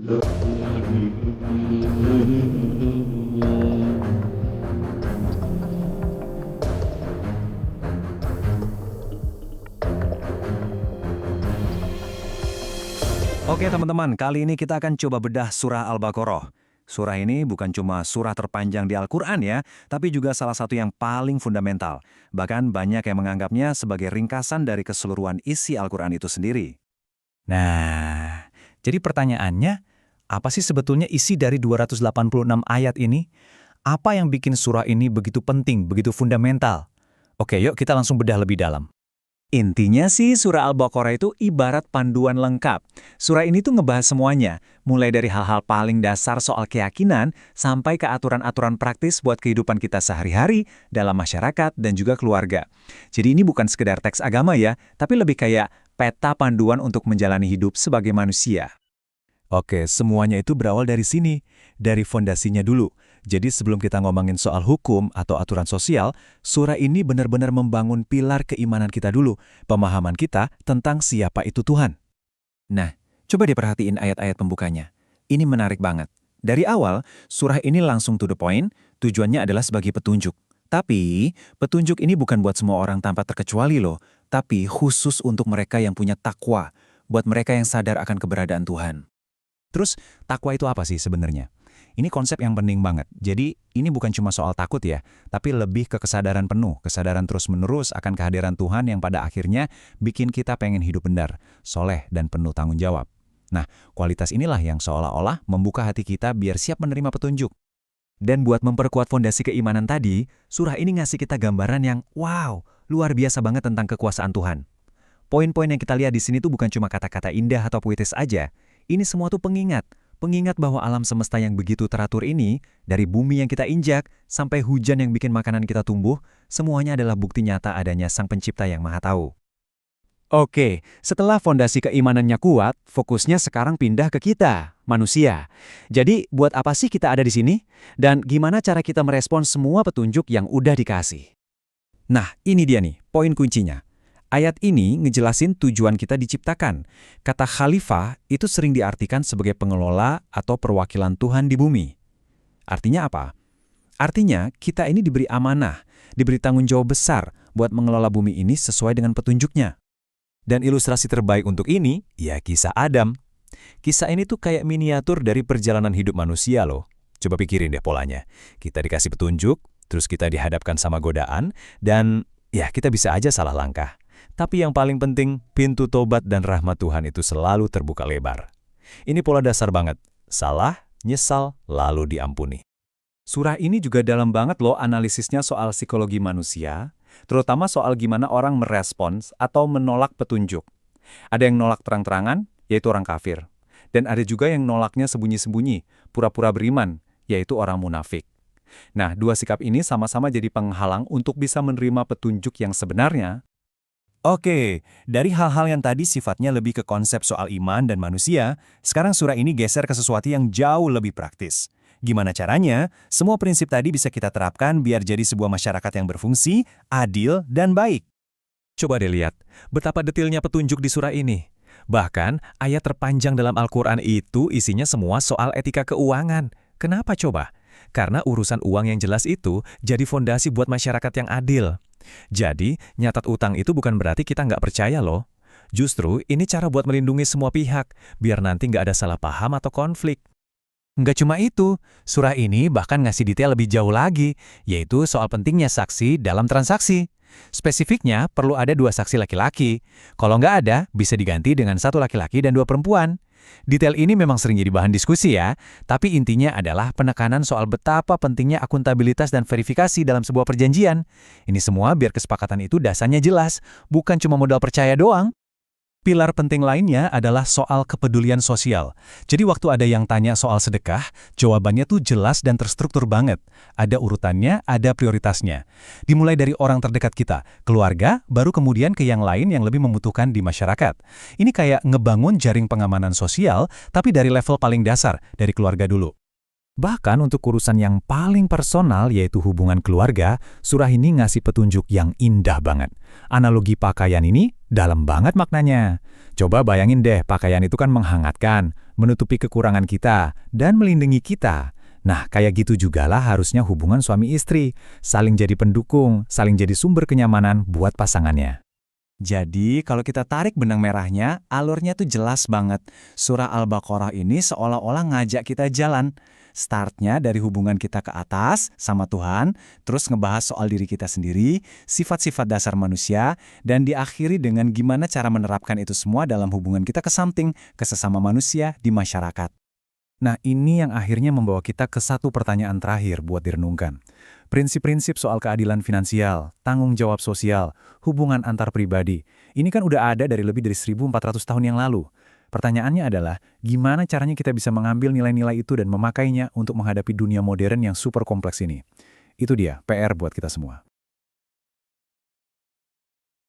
Oke teman-teman, kali ini kita akan coba bedah surah Al-Baqarah. Surah ini bukan cuma surah terpanjang di Al-Quran ya, tapi juga salah satu yang paling fundamental. Bahkan banyak yang menganggapnya sebagai ringkasan dari keseluruhan isi Al-Quran itu sendiri. Nah, jadi pertanyaannya, apa sih sebetulnya isi dari 286 ayat ini? Apa yang bikin surah ini begitu penting, begitu fundamental? Oke, yuk kita langsung bedah lebih dalam. Intinya sih surah Al-Baqarah itu ibarat panduan lengkap. Surah ini tuh ngebahas semuanya, mulai dari hal-hal paling dasar soal keyakinan sampai ke aturan-aturan praktis buat kehidupan kita sehari-hari dalam masyarakat dan juga keluarga. Jadi ini bukan sekedar teks agama ya, tapi lebih kayak peta panduan untuk menjalani hidup sebagai manusia. Oke, semuanya itu berawal dari sini, dari fondasinya dulu. Jadi sebelum kita ngomongin soal hukum atau aturan sosial, surah ini benar-benar membangun pilar keimanan kita dulu, pemahaman kita tentang siapa itu Tuhan. Nah, coba diperhatiin ayat-ayat pembukanya. Ini menarik banget. Dari awal, surah ini langsung to the point, tujuannya adalah sebagai petunjuk. Tapi, petunjuk ini bukan buat semua orang tanpa terkecuali loh, tapi khusus untuk mereka yang punya takwa, buat mereka yang sadar akan keberadaan Tuhan. Terus, takwa itu apa sih sebenarnya? Ini konsep yang penting banget. Jadi, ini bukan cuma soal takut ya, tapi lebih ke kesadaran penuh, kesadaran terus-menerus akan kehadiran Tuhan yang pada akhirnya bikin kita pengen hidup benar, soleh, dan penuh tanggung jawab. Nah, kualitas inilah yang seolah-olah membuka hati kita biar siap menerima petunjuk. Dan buat memperkuat fondasi keimanan tadi, surah ini ngasih kita gambaran yang wow, luar biasa banget tentang kekuasaan Tuhan. Poin-poin yang kita lihat di sini tuh bukan cuma kata-kata indah atau puitis aja. Ini semua tuh pengingat bahwa alam semesta yang begitu teratur ini, dari bumi yang kita injak, sampai hujan yang bikin makanan kita tumbuh, semuanya adalah bukti nyata adanya Sang Pencipta yang Maha Tahu. Oke, setelah fondasi keimanannya kuat, fokusnya sekarang pindah ke kita, manusia. Jadi, buat apa sih kita ada di sini? Dan gimana cara kita merespons semua petunjuk yang udah dikasih? Nah, ini dia nih, poin kuncinya. Ayat ini ngejelasin tujuan kita diciptakan. Kata khalifah itu sering diartikan sebagai pengelola atau perwakilan Tuhan di bumi. Artinya apa? Artinya kita ini diberi amanah, diberi tanggung jawab besar buat mengelola bumi ini sesuai dengan petunjuknya. Dan ilustrasi terbaik untuk ini, ya kisah Adam. Kisah ini tuh kayak miniatur dari perjalanan hidup manusia loh. Coba pikirin deh polanya. Kita dikasih petunjuk, terus kita dihadapkan sama godaan, dan ya kita bisa aja salah langkah. Tapi yang paling penting, pintu tobat dan rahmat Tuhan itu selalu terbuka lebar. Ini pola dasar banget. Salah, nyesal, lalu diampuni. Surah ini juga dalam banget loh analisisnya soal psikologi manusia, terutama soal gimana orang merespons atau menolak petunjuk. Ada yang nolak terang-terangan, yaitu orang kafir. Dan ada juga yang nolaknya sembunyi-sembunyi, pura-pura beriman, yaitu orang munafik. Nah, dua sikap ini sama-sama jadi penghalang untuk bisa menerima petunjuk yang sebenarnya. Oke, dari hal-hal yang tadi sifatnya lebih ke konsep soal iman dan manusia, sekarang surah ini geser ke sesuatu yang jauh lebih praktis. Gimana caranya? Semua prinsip tadi bisa kita terapkan biar jadi sebuah masyarakat yang berfungsi, adil, dan baik. Coba deh lihat, betapa detailnya petunjuk di surah ini. Bahkan, ayat terpanjang dalam Al-Quran itu isinya semua soal etika keuangan. Kenapa coba? Karena urusan uang yang jelas itu jadi fondasi buat masyarakat yang adil. Jadi, nyatat utang itu bukan berarti kita nggak percaya loh. Justru, ini cara buat melindungi semua pihak, biar nanti nggak ada salah paham atau konflik. Nggak cuma itu, surah ini bahkan ngasih detail lebih jauh lagi, yaitu soal pentingnya saksi dalam transaksi. Spesifiknya, perlu ada 2 saksi laki-laki. Kalau nggak ada, bisa diganti dengan 1 laki-laki dan 2 perempuan. Detail ini memang sering jadi bahan diskusi ya, tapi intinya adalah penekanan soal betapa pentingnya akuntabilitas dan verifikasi dalam sebuah perjanjian. Ini semua biar kesepakatan itu dasarnya jelas, bukan cuma modal percaya doang. Pilar penting lainnya adalah soal kepedulian sosial. Jadi waktu ada yang tanya soal sedekah, jawabannya tuh jelas dan terstruktur banget. Ada urutannya, ada prioritasnya. Dimulai dari orang terdekat kita, keluarga, baru kemudian ke yang lain yang lebih membutuhkan di masyarakat. Ini kayak ngebangun jaring pengamanan sosial, tapi dari level paling dasar, dari keluarga dulu. Bahkan untuk urusan yang paling personal yaitu hubungan keluarga, surah ini ngasih petunjuk yang indah banget. Analogi pakaian ini dalam banget maknanya. Coba bayangin deh, pakaian itu kan menghangatkan, menutupi kekurangan kita, dan melindungi kita. Nah, kayak gitu jugalah harusnya hubungan suami istri, saling jadi pendukung, saling jadi sumber kenyamanan buat pasangannya. Jadi, kalau kita tarik benang merahnya, alurnya tuh jelas banget. Surah Al-Baqarah ini seolah-olah ngajak kita jalan. Startnya dari hubungan kita ke atas sama Tuhan, terus ngebahas soal diri kita sendiri, sifat-sifat dasar manusia, dan diakhiri dengan gimana cara menerapkan itu semua dalam hubungan kita ke something, ke sesama manusia di masyarakat. Nah, ini yang akhirnya membawa kita ke satu pertanyaan terakhir buat direnungkan. Prinsip-prinsip soal keadilan finansial, tanggung jawab sosial, hubungan antar pribadi, ini kan udah ada dari lebih dari 1400 tahun yang lalu. Pertanyaannya adalah, gimana caranya kita bisa mengambil nilai-nilai itu dan memakainya untuk menghadapi dunia modern yang super kompleks ini? Itu dia, PR buat kita semua.